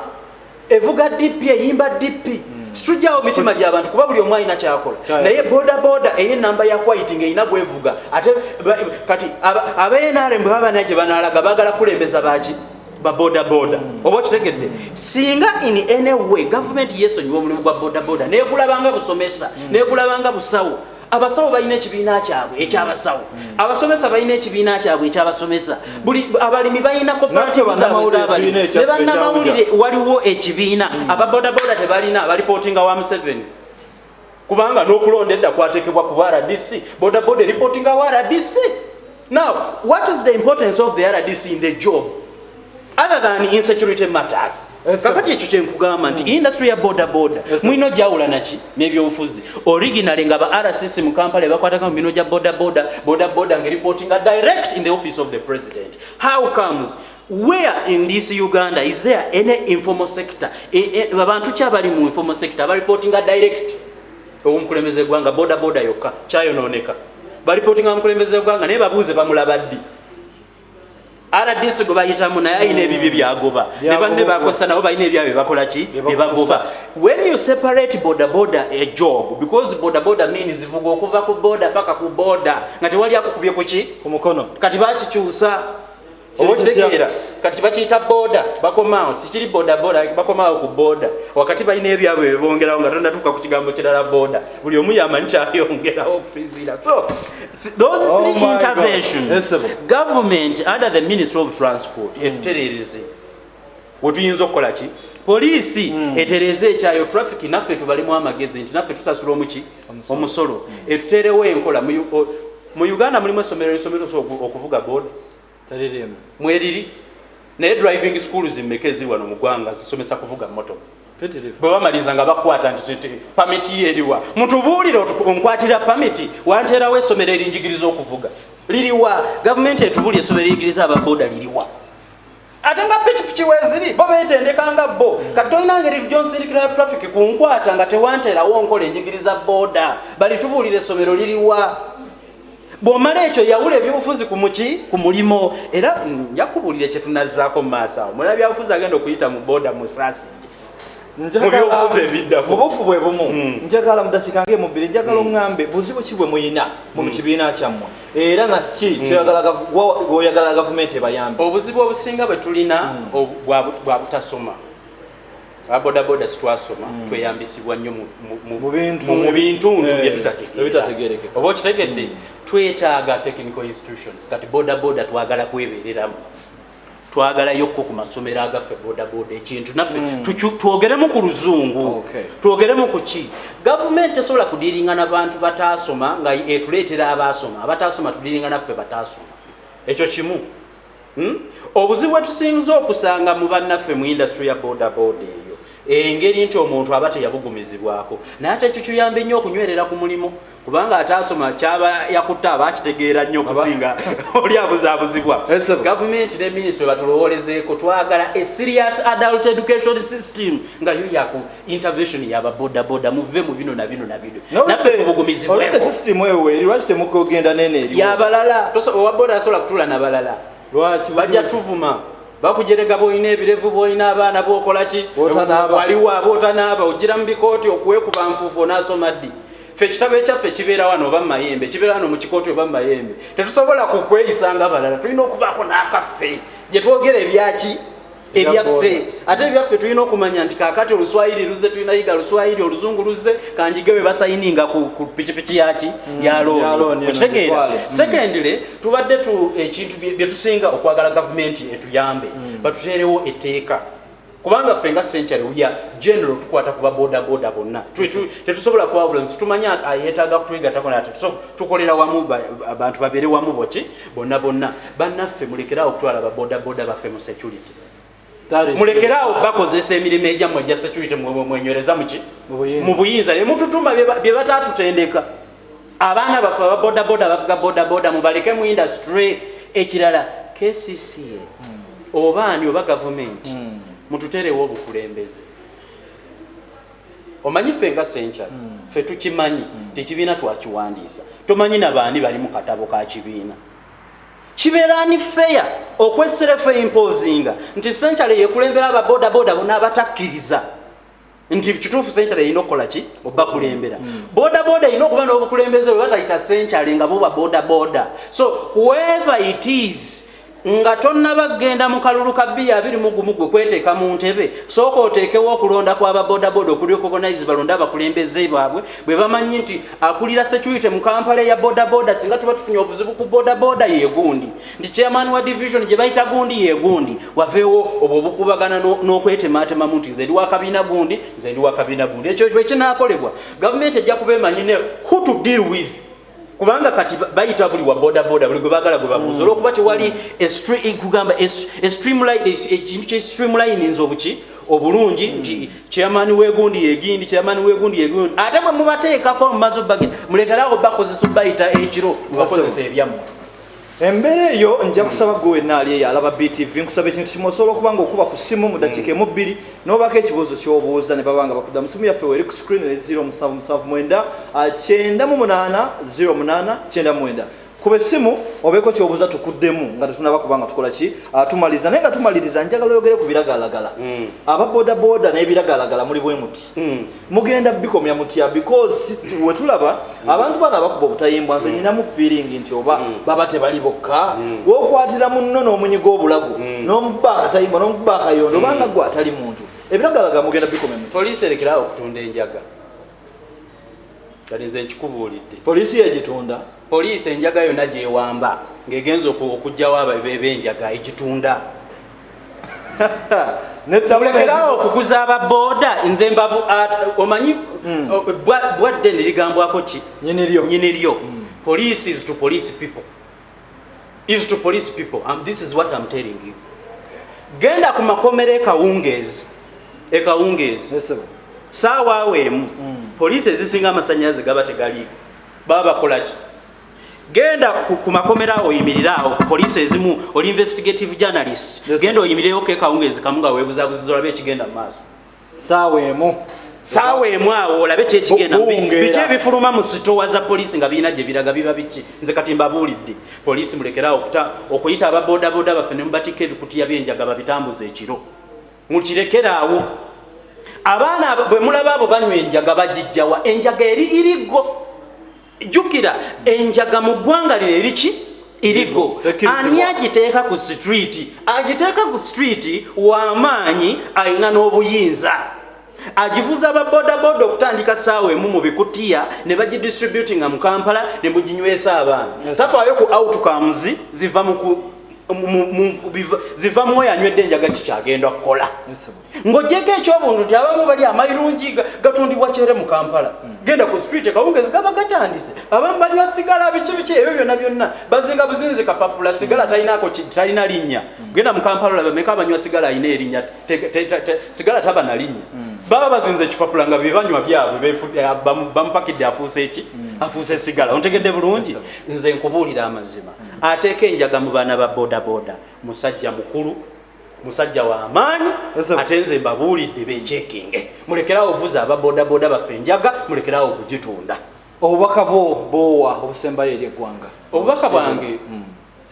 evuga DP eyimba DP situjjawo mitima gy'abantu kuba buli omu alina kyakola naye bodaboda ey'ennamba ya white ng'erina gwevuga ate kati ab'NRM bwe baba gye banaalaga baagala kulembeza baaki babodaboda oba kitegedde singa in any way gavumenti yeesonyiwa omulimu gwa bodaboda neekulabanga busomesa neekulabanga busawo abasawo balina ekibiina kyabwe ekyabasawo abasomesa balina ekibiina kyabwe ekyabasomesa buli abalimi balina ne bannamawulire waliwo ekibiina ababodaboda tebalina abalipootinga wa Museveni kubanga n'okulonda edda kwateekebwa ku RDC bodaboda eripootinga wa RDC. Now what is the importance of the RDC in the job other than insecurity matters? Kakati ekyo kyenkugamba nti industry ya bodaboda mwino jawula naki n'ebyobufuzi originally nga ba RCC mu Kampala bakwataka mu bino gya bodaboda nga reporting direct in the office of the president. How comes where in this Uganda is there any informal sector abantu kyabali mu informal sector ba reporting direct omukulembeze gwanga bodaboda yokka kyayonooneka ba reporting omukulembeze gwanga naye babuuze bamulaba ddi RDC go bayitamu naye ayina ebibi byagoba ne banne bakosa nabo bayina ebyabe bakola ki ebagoba. When you separate bodaboda a job because bodaboda means zivuga okuva ku boda paka ku boda nga tewali akukubye ku ki ku mukono kati bakikyusa okitegera kati bakiyita boda bakoma sikiri bodaboda bakoma ku boda wakati bayina ebyabwe bebongerawo nga tonnatuuka ku kigambo kirala boda buli omu yamanyi kyayongerawo okusinziira. So those three interventions government under the Ministry of Transport etuterereze wetuyinza okukola ki poliisi etereze ekyayo traffic naffe tubalimu amagezi nti naffe tusasula omuki omusolo etuterewo enkola mu Uganda mulimu essomero lisomero okuvuga boda mweriri naye driving schools mmekezi wano mu ggwanga zisomesa kuvuga motoka bwe bamaliza nga bakwata nti pamiti yeriwa mutubuulire onkwatira pamiti wanteerawo essomero erinjigiriza okuvuga liriwa gavumenti etubuulire essomero erinjigiriza ababoda liriwa ate nga pikipiki weziri bo beetendekanga bo kati tolina ngeri gyonsirikira traffic kunkwata nga tewanteerawo nkola enjigiriza boda balitubuulire essomero liriwa bw'omala ekyo yawula ebyobufuzi ku mulimo era njakubulire kye tunazzaako mu maaso awo mulala byabufuzi agenda okuyita mu boda musaasi mubyobufuzi ebiddamu mubufu bwe bumu njagala mu dakiika ng'emubbiri njagala oŋŋambe buzibu ki bwe muyina mu kibiina kyammwe era naki gwoyagala gavumenti ebayambe. Obuzibu obusinga bwe tulina bwa butasoma abodaboda sitwasoma tweyambisibwa nnyo mu bintu byetutategeerekeka oba okitegedde twetaaga technical institutions kati bodaboda twagala kwebereramu twagalayokko ku masomero agaffe bodaboda ekintu naffe twogeremu ku luzungu twogeremu ku ki gavumenti esobola kudiiringa n'abantu bataasoma nga etuleetera abatasoma tudiiringa naffe bataasoma ekyo kimu. Obuzibu bwe tusinza okusanga mu bannaffe mu industry ya bodaboda eyo engeri nti omuntu aba teyabugumizibwako naye ate ekyo kiyambe nnyo okunywerera ku mulimu kubanga ataasoma kyaba yakutta aba akitegeera nnyo okusinga oli abuzaabuzibwa. Gavumenti ne minisitule batulowolezeeko twagala a serious adult education system nga yo yaku intervention y'ababodaboda muve mu bino na bino naffe tubugumizibweko system eyo eri lwaki temukogenda nene eri yabalala owaboda asobola kutula nabalala lwaki bajja tuvuma bakujerega boyina ebirevu boyina abaana bokola ki waliwo abotanaaba ogira mu bikooti okuwekuba nfuufu onaasoma ddi ffe ekitabo ekyaffe kibeera wano oba mayembe kibeera wano mu kikooti oba mayembe tetusobola kukweyisanga abalala tulina okubaako n'akaffe gye twogera ebyaki ebyaffe ate ebyaffe tulina okumanya nti kakati oluswayiri luzze tulina yiga luswayiri oluzungu luzze kanjige bwe basayininga ku pikipiki yaki ya looni okitegeera. Secondly tubadde ekintu bye tusinga okwagala gavumenti etuyambe batuteerewo etteeka kubanga ffe nga century uya general tukwata kuba bodaboda bonna tetusobola kwabula tumanya yeetaaga kutwegattako nate tukolera wamu abantu babeere wamu boki bonna bannaffe mulekerawo okutwala babodaboda baffe mu security mulekeraawo bakozesa emirimu egyammwe egya security mwenywereza mu buyinza ne mututuma bye bataatutendeka abaana baffe ababodaboda bavuga bodaboda mubaleke mu industry ekirala KCCA obaani oba gavumenti mututerewo obukulembeze omanyi ffe nga Century ffe tukimanyi tekibiina twakiwandiisa tomanyi nabaani bali mu katabo ka kibiina kibeera ni fair okweserefe imposinga nti Century yekulembera ababodaboda bonna abatakkiriza nti kituufu Century erina okukola ki obakulembera bodaboda erina okuba n'obukulembeze bwe batayita Century nga bo babodaboda so whoever it is nga tonnabagenda mu kalulu ka bbiya 21 gwe kweteeka mu ntebe sooka oteekewo okulonda kw'ababodaboda okurecognize balonda abakulembeze baabwe bwe bamanyi nti akulira security mu Kampala ya bodaboda singa tuba tufunye obuzibu ku bodaboda yegundi nti chairman wa division gye bayita gundi yegundi waveewo obwo obukubagana n'okwetematema nti nze ndi wa kabiina gundi nze ndi wa kabiina gundi ekyo bwe kinaakolebwa gavumenti ejja kuba emanyi ne who to deal with kubanga kati bayita buli wa bodaboda buli gwe bagala gwe babuuza olwokuba tewali streamlining obuki obulungi nti chairman wegundi yegindi chairman wegundi yegundi ate bwe mubateekako mumaze bagenda mulekeraawo bakozesa bayita ekiro mubakozesa ebyammwe embeera eyo nja kusaba gwe wenna ali eyo alaba BTV nkusaba ekintu kimu osobola okuba nga okuba ku ssimu mu dakiika emu bbiri n'obaako ekibuuzo ky'obuuza ne babanga bakudda mu ssimu yaffe weri ku screen 0779 98 08 kuba essimu obeeko ky'obuuza tukuddemu nga tetunaba kubanga tukola ki tumaliza naye nga tumaliriza njagala oyogere ku biragalalagala ababodaboda n'ebiragalalagala muli bwe muti mugenda bikomya mutya because we tulaba abantu bano abakuba obutayimbwa nze nyinamu feeling nti oba baba tebali bokka wokwatira munno n'omunyiga obulago n'omuba akatayimbwa n'omuba akayondo obanga gwe atali muntu ebiragalalagala mugenda bikomya mutya poliisi erekeraawo okutunda enjaga kati nze nkikubuulidde poliisi yegitunda poliisi enjaga yonna gyewamba ng'egenza okugjawo abenjaga egitunda mulekerawo okuguza ababoda nze omanyi bwadde neligambwako ki nyiniryo police is to police people this is what I'm telling you genda ku makomero ekawungeezi saawa awo emu poliisi ezisinga amasannyalaze gaba tegaliiko baba bakola ki genda ku makomero awo oyimirirawo ku poliisi ezimu oli investigative journalist genda oyimireyo kekawungeezi kamu nga weebuzabuziza olabe ekigenda mu maaso saawa emu awo olabe kyekigenda biki ebifuluma mu sitowa za poliisi nga birina gye biraga biba biki nze kati mbabuulidde poliisi mulekerawo okuyita ababodaboda baffe ne mubatika ebikutiya byenjaga babitambuza ekiro mukirekeraawo abaana bwe mulaba abo banywa enjaga bagijjawa enjaga eri irigo jukira enjaga mu ggwanga lino eriki irigo ani agiteeka ku street w'amaanyi ayina n'obuyinza agivuza ababodaboda okutandika saawa emu mu bikutiya ne bagidistributinga mu Kampala ne muginywesa abaana tafaayo ku outcomes ziva mu oyo anywedde enjaga kikyagenda kukola ng'ogyeko ekyobuntu nti abamu bali amayirungi gatundibwa kyere mu Kampala genda ku street kawungeezi gaba gatandise abamu banywa sigala biki ebyo byonna bazinga buzinzi kapapula sigala talina linnya genda mu Kampala olaba meka abanywa sigala alina erinnya sigala taba na linnya baba bazinze ekipapula nga bebanywa byabwe bamupakidde afuuse sigala ontegedde bulungi nze nkubuulira amazima ateeka enjaga mu baana ba bodaboda musajja mukulu musajja wa maanyi ate nze mbabuulidde beekyekinge mulekerawo ovuza ababodaboda baffe enjaga mulekerawo okugitunda obubaka bwowa obusembayo eri eggwanga obubaka bwange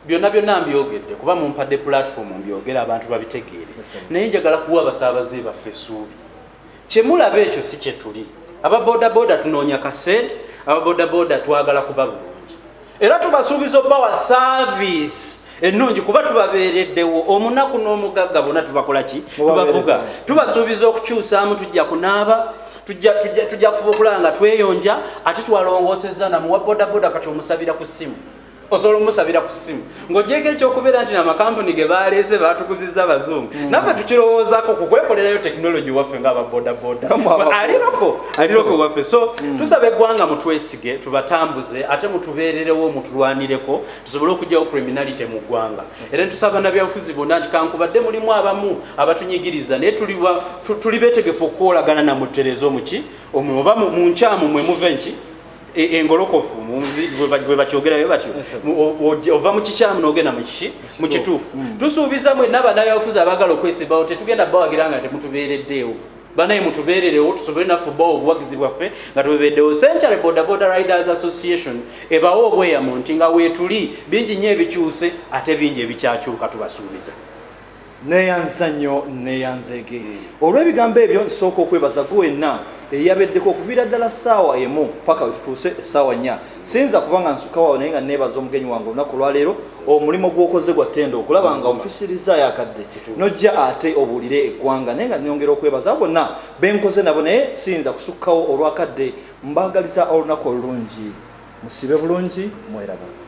byonna mbyogedde kuba mumpadde platform mbyogera abantu babitegeere naye njagala kuwa abasaabaze baffe essuubi kyemulaba ekyo si kyetuli ababodaboda tunoonya kasente ababodaboda twagala kuba bulungi era tubasuubiza obbawa service ennungi kuba tubabeereddewo omunaku n'omugagga bonna tubakola ki tubavuga tubasuubiza okukyusaamu tujja kunaaba tujja kufuba okulaba nga tweyonja ate twalongoosezza namuwa bodaboda kati omusabira ku ssimu osobola omusabira ku ssimu ng'ogyeko ekyokubeera nti namakampuni ge baleese batukuzizza abazungu naffe tukirowoozaako ku kwekolerayo tekinologi waffe ng'ababodaboda aliroko waffe so tusaba eggwanga mutwesige tubatambuze ate mutubeererewo mutulwanireko tusobole okugyawo criminality mu ggwanga era tusaba nabyabufuzi bonna nti kankubadde mulimu abamu abatunyigiriza naye tuli beetegefu okukolagana namuterezo muki oba mu nkyamu mwe muve nki engolokofu bwe bakyogerayo batyo ova mu kikyamu n'ogenda mu kituufu tusuubiza mwenna bannabyabufuzi abaagala okwesimbawo tetugenda bawagira nga temutubeereddeewo banaye mutubeererewo tusobole naffe obbawo obuwagizi bwaffe nga tubebeeddewo Central Boda Riders Association ebawo obweyamo nti nga weetuli bingi nnyo ebikyuse ate bingi ebikyakyuka tubasuubiza neyanza nnyo neyanzege olw'ebigambo ebyo nsooka okwebaza gwenna eyabeddeko okuviira ddala ssaawa emu paka wetutuuse essaawa 4 sinza kubanga nsukawawo naye nga neebaza omugenyi wange olunaku olwaleero omulimu gw'okoze gwa ttendo okulaba nga omufisirizaayo akadde nojja ate obuulire eggwanga naye nga nyongera okwebaza bonna benkoze nabo naye sinza kusukkawo olwakadde mbaagaliza olunaku olulungi musibe bulungi mweraba